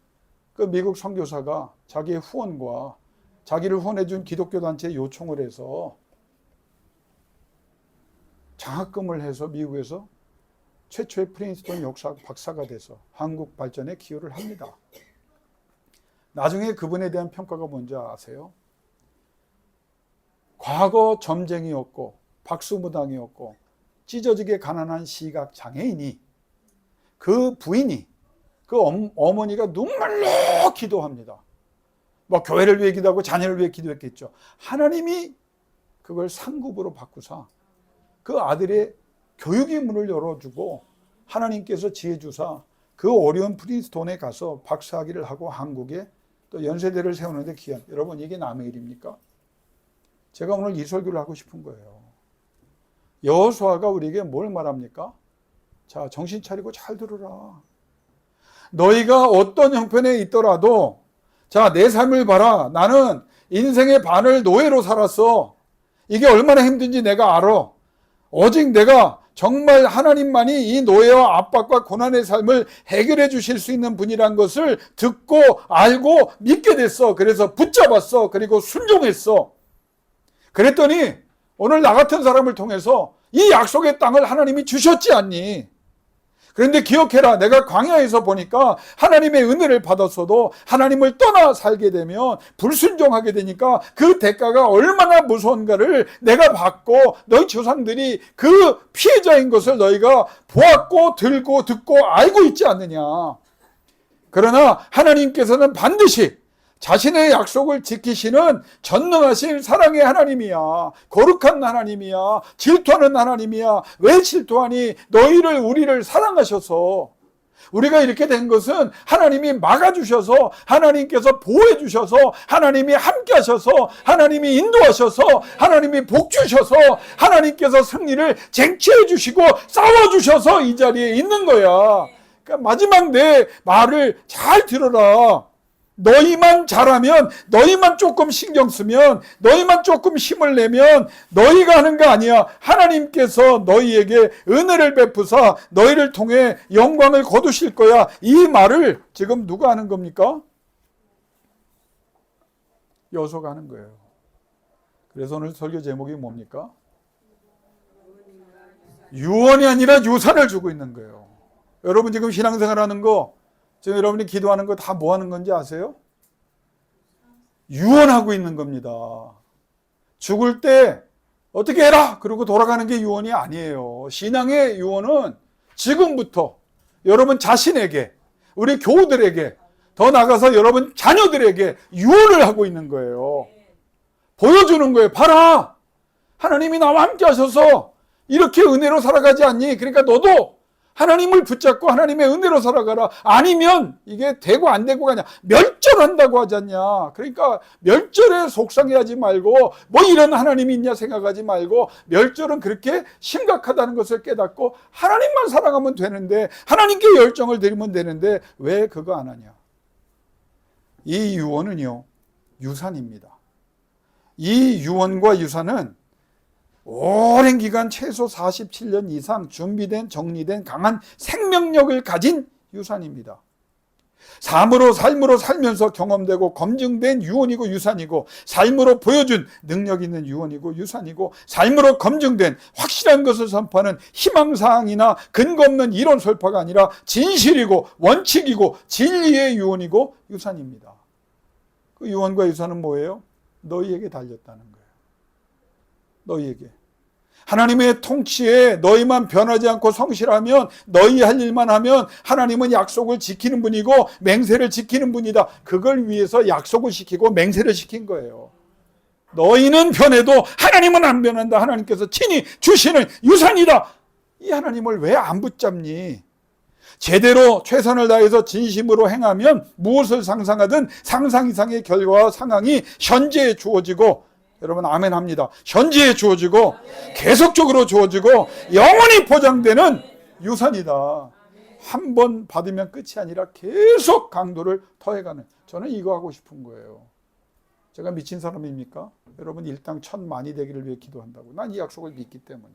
그 미국 선교사가 자기의 후원과 자기를 후원해준 기독교 단체에 요청을 해서 장학금을 해서 미국에서 최초의 프린스턴 역사학 박사가 돼서 한국 발전에 기여를 합니다. 나중에 그분에 대한 평가가 뭔지 아세요? 과거 점쟁이였고 박수무당이었고 찢어지게 가난한 시각 장애인이, 그 부인이, 그 어머니가 눈물로 기도합니다. 뭐 교회를 위해 기도하고 자녀를 위해 기도했겠죠. 하나님이 그걸 상급으로 바꾸사 그 아들의 교육의 문을 열어주고 하나님께서 지혜 주사 그 어려운 프린스톤에 가서 박사학위를 하고 한국에 또 연세대를 세우는데 기한, 여러분 이게 남의 일입니까? 제가 오늘 이 설교를 하고 싶은 거예요. 여호수아가 우리에게 뭘 말합니까? 자, 정신 차리고 잘 들으라. 너희가 어떤 형편에 있더라도 자, 내 삶을 봐라. 나는 인생의 반을 노예로 살았어. 이게 얼마나 힘든지 내가 알아. 오직 내가 정말 하나님만이 이 노예와 압박과 고난의 삶을 해결해 주실 수 있는 분이란 것을 듣고 알고 믿게 됐어. 그래서 붙잡았어. 그리고 순종했어. 그랬더니 오늘 나 같은 사람을 통해서 이 약속의 땅을 하나님이 주셨지 않니? 그런데 기억해라. 내가 광야에서 보니까 하나님의 은혜를 받았어도 하나님을 떠나 살게 되면 불순종하게 되니까 그 대가가 얼마나 무서운가를 내가 받고 너희 조상들이 그 피해자인 것을 너희가 보았고 들고 듣고 알고 있지 않느냐. 그러나 하나님께서는 반드시 자신의 약속을 지키시는 전능하신 사랑의 하나님이야. 거룩한 하나님이야. 질투하는 하나님이야. 왜 질투하니? 너희를 우리를 사랑하셔서. 우리가 이렇게 된 것은 하나님이 막아주셔서, 하나님께서 보호해주셔서, 하나님이 함께 하셔서, 하나님이 인도하셔서, 하나님이 복주셔서, 하나님께서 승리를 쟁취해 주시고 싸워주셔서 이 자리에 있는 거야. 그러니까 마지막 내 말을 잘 들어라. 너희만 잘하면, 너희만 조금 신경 쓰면, 너희만 조금 힘을 내면 너희가 하는 거 아니야. 하나님께서 너희에게 은혜를 베푸사 너희를 통해 영광을 거두실 거야. 이 말을 지금 누가 하는 겁니까? 여호수아가 하는 거예요. 그래서 오늘 설교 제목이 뭡니까? 유언이 아니라 유산을 주고 있는 거예요. 여러분 지금 신앙생활 하는 거, 지금 여러분이 기도하는 거 다 뭐 하는 건지 아세요? 유언하고 있는 겁니다. 죽을 때 어떻게 해라! 그러고 돌아가는 게 유언이 아니에요. 신앙의 유언은 지금부터 여러분 자신에게, 우리 교우들에게, 더 나아가서 여러분 자녀들에게 유언을 하고 있는 거예요. 보여주는 거예요. 봐라! 하나님이 나와 함께 하셔서 이렇게 은혜로 살아가지 않니? 그러니까 너도 하나님을 붙잡고 하나님의 은혜로 살아가라. 아니면 이게 되고 안 되고가 아니라 멸절한다고 하지 않냐. 그러니까 멸절에 속상해하지 말고 뭐 이런 하나님이 있냐 생각하지 말고 멸절은 그렇게 심각하다는 것을 깨닫고 하나님만 사랑하면 되는데, 하나님께 열정을 드리면 되는데 왜 그거 안 하냐. 이 유언은요, 유산입니다. 이 유언과 유산은 오랜 기간 최소 47년 이상 준비된 정리된 강한 생명력을 가진 유산입니다. 삶으로 살면서 경험되고 검증된 유언이고 유산이고, 삶으로 보여준 능력 있는 유언이고 유산이고, 삶으로 검증된 확실한 것을 선포하는 희망사항이나 근거 없는 이론 설파가 아니라 진실이고 원칙이고 진리의 유언이고 유산입니다. 그 유언과 유산은 뭐예요? 너희에게 달렸다는 거예요. 너희에게. 하나님의 통치에 너희만 변하지 않고 성실하면, 너희 할 일만 하면 하나님은 약속을 지키는 분이고 맹세를 지키는 분이다. 그걸 위해서 약속을 시키고 맹세를 시킨 거예요. 너희는 변해도 하나님은 안 변한다. 하나님께서 친히 주시는 유산이다. 이 하나님을 왜 안 붙잡니? 제대로 최선을 다해서 진심으로 행하면 무엇을 상상하든 상상 이상의 결과와 상황이 현재에 주어지고, 여러분 아멘 합니다. 현재에 주어지고 계속적으로 주어지고 영원히 보장되는 유산이다. 한 번 받으면 끝이 아니라 계속 강도를 더해가는, 저는 이거 하고 싶은 거예요. 제가 미친 사람입니까? 여러분 일당 1000만이 되기를 위해 기도한다고. 난 이 약속을 믿기 때문에.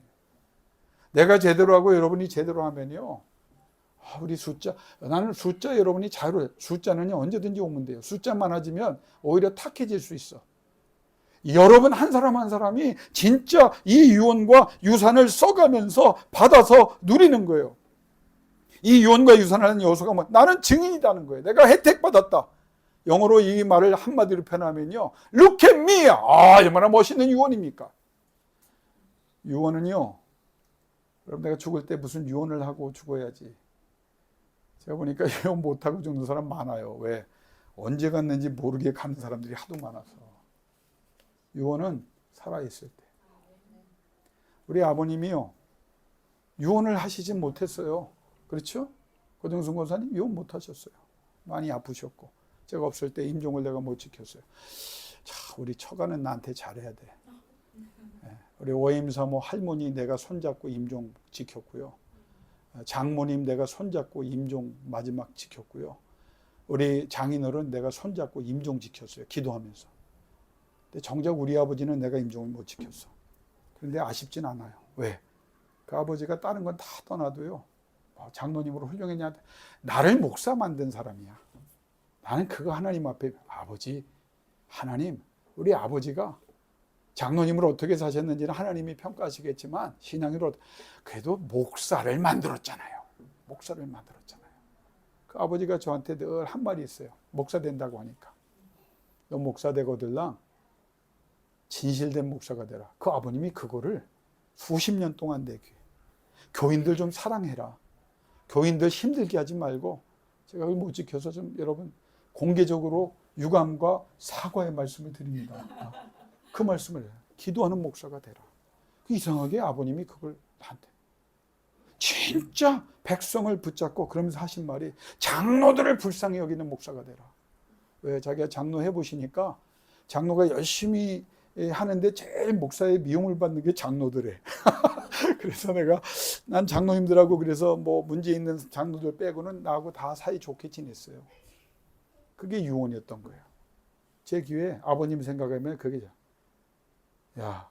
내가 제대로 하고 여러분이 제대로 하면요, 우리 나는 숫자 여러분이 자유로워요. 숫자는 언제든지 오면 돼요. 숫자 많아지면 오히려 탁해질 수 있어. 여러분 한 사람 한 사람이 진짜 이 유언과 유산을 써가면서 받아서 누리는 거예요. 이 유언과 유산을 하는 여호수아가 나는 증인이라는 거예요. 내가 혜택 받았다. 영어로 이 말을 한마디로 표현하면요, Look at me! 아, 얼마나 멋있는 유언입니까? 유언은요, 여러분 내가 죽을 때 무슨 유언을 하고 죽어야지. 제가 보니까 유언 못하고 죽는 사람 많아요. 왜? 언제 갔는지 모르게 가는 사람들이 하도 많아서. 유언은 살아있을 때. 우리 아버님이요, 유언을 하시지 못했어요. 그렇죠? 고정순 권사님 유언 못하셨어요. 많이 아프셨고 제가 없을 때 임종을 내가 못 지켰어요. 자, 우리 처가는 나한테 잘해야 돼. 우리 오임사모 할머니 내가 손잡고 임종 지켰고요. 장모님 내가 손잡고 임종 마지막 지켰고요. 우리 장인어른 내가 손잡고 임종 지켰어요. 기도하면서. 근데 정작 우리 아버지는 내가 임종을 못 지켰어. 그런데 아쉽진 않아요. 왜? 그 아버지가 다른 건 다 떠나도요, 장로님으로 훌륭했냐, 나를 목사 만든 사람이야. 나는 그거 하나님 앞에, 아버지, 하나님, 우리 아버지가 장로님으로 어떻게 사셨는지는 하나님이 평가하시겠지만 신앙으로 그래도 목사를 만들었잖아요. 목사를 만들었잖아요. 그 아버지가 저한테 늘 한 말이 있어요. 목사 된다고 하니까, 너 목사 되거들랑 진실된 목사가 되라. 그 아버님이 그거를 수십 년 동안 내게, 교인들 좀 사랑해라. 교인들 힘들게 하지 말고, 제가 못 지켜서 좀 여러분 공개적으로 유감과 사과의 말씀을 드립니다. 그 말씀을 해요. 기도하는 목사가 되라. 이상하게 아버님이 그걸 나한테 진짜 백성을 붙잡고 그러면서 하신 말이, 장로들을 불쌍히 여기는 목사가 되라. 왜? 자기가 장로 해보시니까 장로가 열심히 하는데 제일 목사의 미움을 받는 게 장로들에. 그래서 난 장로님들하고 그래서 뭐 문제 있는 장로들 빼고는 나하고 다 사이 좋게 지냈어요. 그게 유언이었던 거예요. 제 귀에 아버님 생각하면 그게, 야,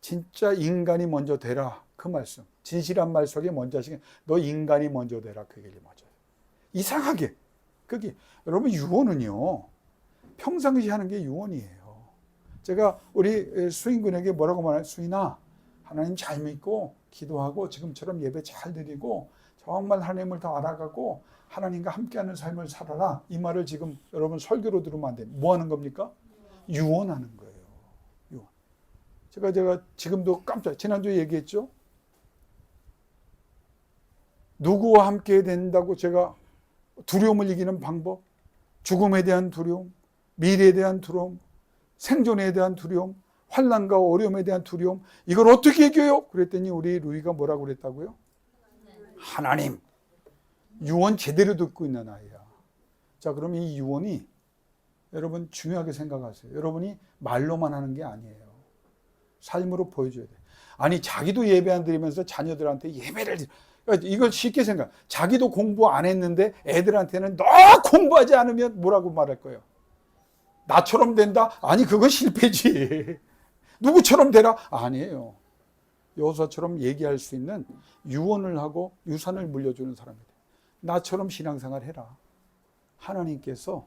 진짜 인간이 먼저 되라. 그 말씀. 진실한 말 속에 먼저 하시게, 너 인간이 먼저 되라. 그게 먼저. 이상하게. 그게, 여러분, 유언은요, 평상시 하는 게 유언이에요. 제가 우리 수인군에게 뭐라고 말해요? 수인아, 하나님 잘 믿고 기도하고 지금처럼 예배 잘 드리고 정말 하나님을 더 알아가고 하나님과 함께하는 삶을 살아라. 이 말을 지금 여러분 설교로 들으면 안 돼요. 뭐 하는 겁니까? 유언하는 거예요. 유언. 제가 지금도 지난주에 얘기했죠? 누구와 함께 된다고 제가 두려움을 이기는 방법, 죽음에 대한 두려움, 미래에 대한 두려움, 생존에 대한 두려움, 환난과 어려움에 대한 두려움, 이걸 어떻게 이겨요? 그랬더니 우리 루이가 뭐라고 그랬다고요? 하나님. 유언 제대로 듣고 있는 아이야. 자, 그럼 이 유언이 여러분 중요하게 생각하세요. 여러분이 말로만 하는 게 아니에요. 삶으로 보여줘야 돼. 아니, 자기도 예배 안 드리면서 자녀들한테 예배를 이걸 쉽게 생각. 자기도 공부 안 했는데 애들한테는 너 공부하지 않으면 뭐라고 말할 거예요? 나처럼 된다? 아니, 그건 실패지. 누구처럼 되라? 아니에요. 여호수아처럼 얘기할 수 있는 유언을 하고 유산을 물려주는 사람이다. 나처럼 신앙생활 해라. 하나님께서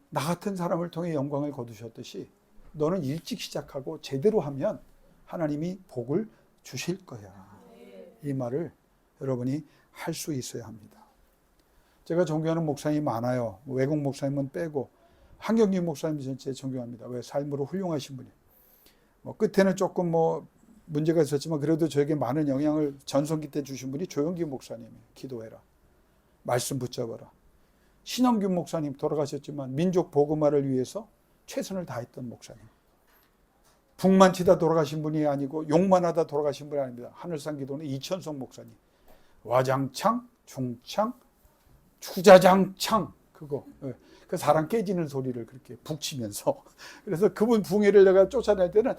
나 같은 사람을 통해 영광을 거두셨듯이 너는 일찍 시작하고 제대로 하면 하나님이 복을 주실 거야. 이 말을 여러분이 할 수 있어야 합니다. 제가 존경하는 목사님이 많아요. 외국 목사님은 빼고 한경림 목사님 전체 존경합니다. 왜? 삶으로 훌륭하신 분이에요. 뭐 끝에는 조금 문제가 있었지만 그래도 저에게 많은 영향을 전성기 때 주신 분이 조영기 목사님이에요. 기도해라. 말씀 붙잡아라. 신영균 목사님 돌아가셨지만 민족 복음화를 위해서 최선을 다했던 목사님. 북만 치다 돌아가신 분이 아니고 욕만 하다 돌아가신 분이 아닙니다. 하늘산 기도는 이천성 목사님. 와장창, 중창, 추자장창 그거. 그 사람 깨지는 소리를 그렇게 북치면서. 그래서 그분 붕해를 내가 쫓아낼 때는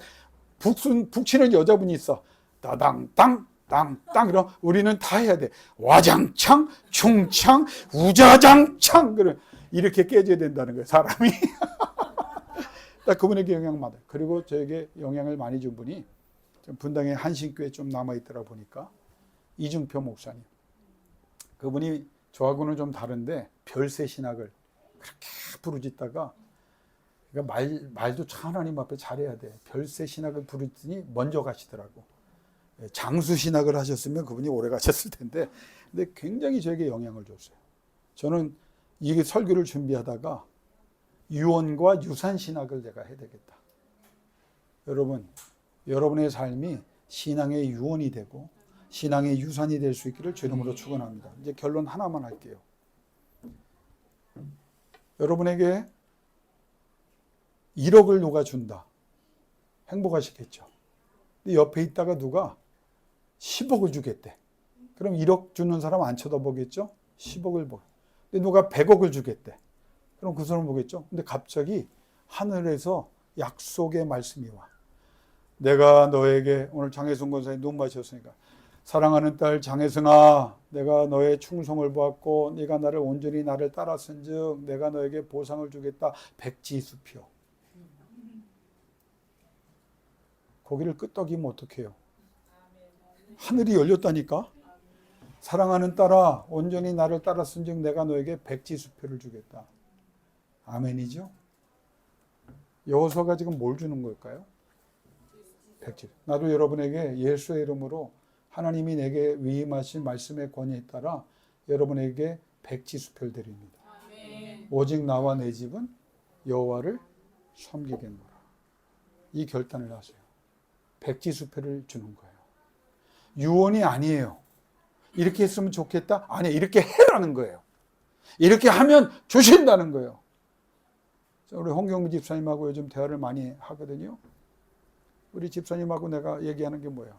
북치는 여자분이 있어. 따당땅 땅땅 그럼 우리는 다 해야 돼. 와장창, 중창, 우자장창 그래 이렇게 깨져야 된다는 거예요. 사람이. 딱 그분에게 영향을 받아요. 그리고 저에게 영향을 많이 준 분이 분당에 한신교회 좀 남아있더라 보니까 이중표 목사님. 그분이 저하고는 좀 다른데 별세 신학을 그렇게 부르짖다가 그러니까 말도 참 하나님 앞에 잘해야 돼. 별세 신학을 부르더니 먼저 가시더라고. 장수 신학을 하셨으면 그분이 오래 가셨을 텐데 근데 굉장히 저에게 영향을 줬어요. 저는 이 설교를 준비하다가 유언과 유산신학을 내가 해야 되겠다. 여러분, 여러분의 삶이 신앙의 유언이 되고 신앙의 유산이 될 수 있기를 주 이름으로 축원합니다. 이제 결론 하나만 할게요. 여러분에게 1억을 누가 준다. 행복하시겠죠. 근데 옆에 있다가 누가 10억을 주겠대. 그럼 1억 주는 사람 안 쳐다보겠죠? 10억을 보고. 근데 누가 100억을 주겠대. 그럼 그 사람 보겠죠? 근데 갑자기 하늘에서 약속의 말씀이 와. 내가 너에게, 오늘 장혜승 권사님 눈 마셨으니까, 사랑하는 딸 장혜승아, 내가 너의 충성을 보았고 네가 나를 온전히 나를 따랐은즉 내가 너에게 보상을 주겠다. 백지수표. 고기를 끄떡이면 어떡해요? 하늘이 열렸다니까. 사랑하는 딸아, 온전히 나를 따랐은즉 내가 너에게 백지수표를 주겠다. 아멘이죠? 여호수아가 지금 뭘 주는 걸까요? 백지. 나도 여러분에게 예수의 이름으로 하나님이 내게 위임하신 말씀의 권위에 따라 여러분에게 백지수표를 드립니다. 오직 나와 내 집은 여호와를 섬기겠노라. 이 결단을 하세요. 백지수표를 주는 거예요. 유언이 아니에요. 이렇게 했으면 좋겠다? 아니, 이렇게 해라는 거예요. 이렇게 하면 주신다는 거예요. 우리 홍경미 집사님하고 요즘 대화를 많이 하거든요. 우리 집사님하고 내가 얘기하는 게 뭐야?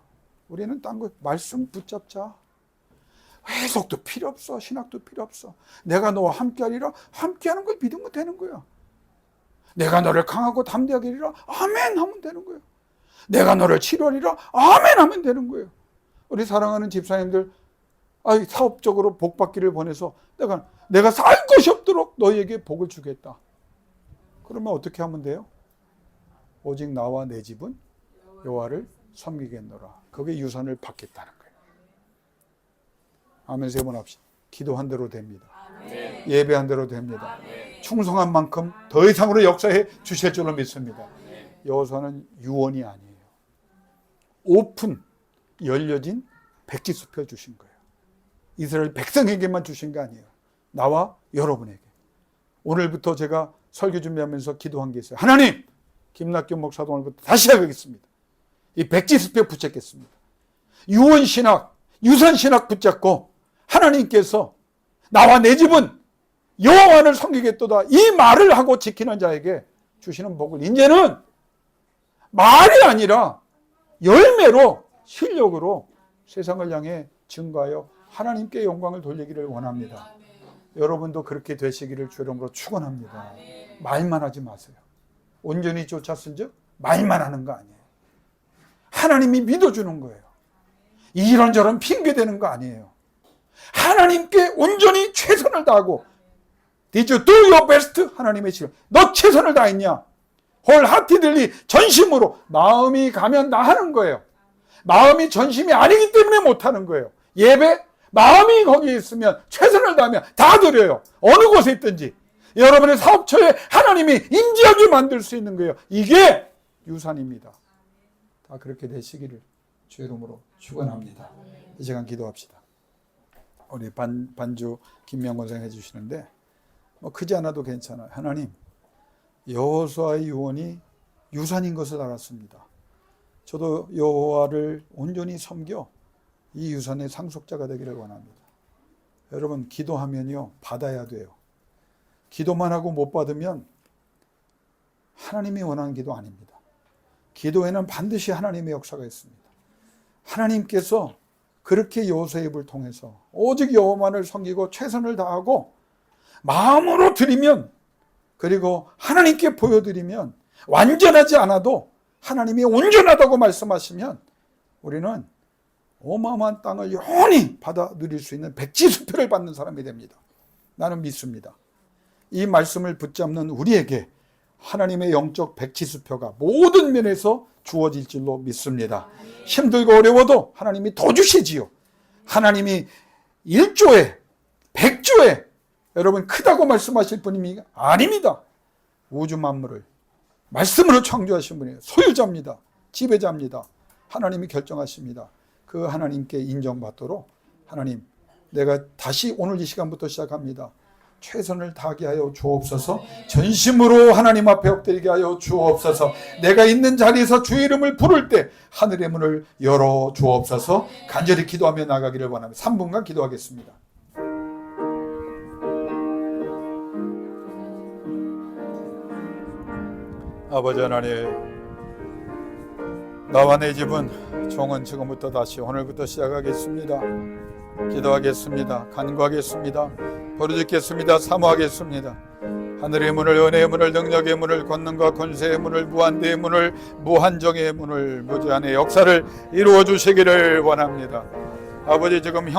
우리는 딴 거 말씀 붙잡자. 해석도 필요 없어. 신학도 필요 없어. 내가 너와 함께하리라. 함께하는 걸 믿으면 되는 거야. 내가 너를 강하고 담대하게 하리라. 아멘 하면 되는 거예요. 내가 너를 치료하리라. 아멘 하면 되는 거예요. 우리 사랑하는 집사님들, 사업적으로 복 받기를 보내서 내가 살 것이 없도록 너희에게 복을 주겠다. 그러면 어떻게 하면 돼요? 오직 나와 내 집은 여호와를 섬기겠노라. 거기에 유산을 받겠다는 거예요. 아멘 3번 합시다. 기도한 대로 됩니다. 아멘. 예배한 대로 됩니다. 아멘. 충성한 만큼 더 이상으로 역사해 주실 줄로 믿습니다. 여호수아는 유언이 아니에요. 오픈, 열려진 백지수표 주신 거예요. 이스라엘 백성에게만 주신 게 아니에요. 나와 여러분에게. 오늘부터 제가 설교 준비하면서 기도한 게 있어요. 하나님, 김낙균 목사도 오늘부터 다시 하겠습니다. 이 백지수표 붙잡겠습니다. 유언신학, 유산신학 붙잡고 하나님께서 나와 내 집은 여호와를 섬기겠도다. 이 말을 하고 지키는 자에게 주시는 복을 이제는 말이 아니라 열매로 실력으로 세상을 향해 증거하여 하나님께 영광을 돌리기를 원합니다. 여러분도 그렇게 되시기를 주 이름으로 축원합니다. 말만 하지 마세요. 온전히 쫓았은즉 말만 하는 거 아니에요. 하나님이 믿어주는 거예요. 이런저런 핑계대는 거 아니에요. 하나님께 온전히 최선을 다하고 Did you do your best? 하나님의 시간. 너 최선을 다했냐? 홀하티들리 전심으로 마음이 가면 다 하는 거예요. 마음이 전심이 아니기 때문에 못하는 거예요. 예배? 마음이 거기에 있으면 최선을 다하면 다 드려요. 어느 곳에 있든지. 여러분의 사업처에 하나님이 임재하게 만들 수 있는 거예요. 이게 유산입니다. 다 그렇게 되시기를 주 이름으로 축원합니다. 이 시간 기도합시다. 우리 반주 김명건 선생님 해주시는데 크지 않아도 괜찮아요. 하나님, 여호수아의 유언이 유산인 것을 알았습니다. 저도 여호와를 온전히 섬겨 이 유산의 상속자가 되기를 원합니다. 여러분, 기도하면요 받아야 돼요. 기도만 하고 못 받으면 하나님이 원하는 기도 아닙니다. 기도에는 반드시 하나님의 역사가 있습니다. 하나님께서 그렇게 여호수아의 입을 통해서 오직 여호와만을 섬기고 최선을 다하고 마음으로 드리면, 그리고 하나님께 보여드리면, 완전하지 않아도 하나님이 온전하다고 말씀하시면 우리는 어마어마한 땅을 영원히 받아 누릴 수 있는 백지수표를 받는 사람이 됩니다. 나는 믿습니다. 이 말씀을 붙잡는 우리에게 하나님의 영적 백지수표가 모든 면에서 주어질 줄로 믿습니다. 힘들고 어려워도 하나님이 더 주시지요. 하나님이 1조에 100조에 여러분 크다고 말씀하실 분이 아닙니다. 우주 만물을 말씀으로 창조하신 분이에요. 소유자입니다. 지배자입니다. 하나님이 결정하십니다. 그 하나님께 인정받도록 하나님, 내가 다시 오늘 이 시간부터 시작합니다. 최선을 다하게 하여 주옵소서. 전심으로 하나님 앞에 엎드리게 하여 주옵소서. 내가 있는 자리에서 주의 이름을 부를 때 하늘의 문을 열어 주옵소서. 간절히 기도하며 나가기를 원합니다. 3분간 기도하겠습니다. 아버지 하나님, 나와 내 집은 종은 지금부터 다시 오늘부터 시작하겠습니다. 기도하겠습니다. 간구하겠습니다. 부르짖겠습니다. 사모하겠습니다. 하늘의 문을, 은혜의 문을, 능력의 문을, 권능과 권세의 문을, 무한대의 문을, 무한정의 문을, 무제한의 역사를 이루어 주시기를 원합니다. 아버지, 지금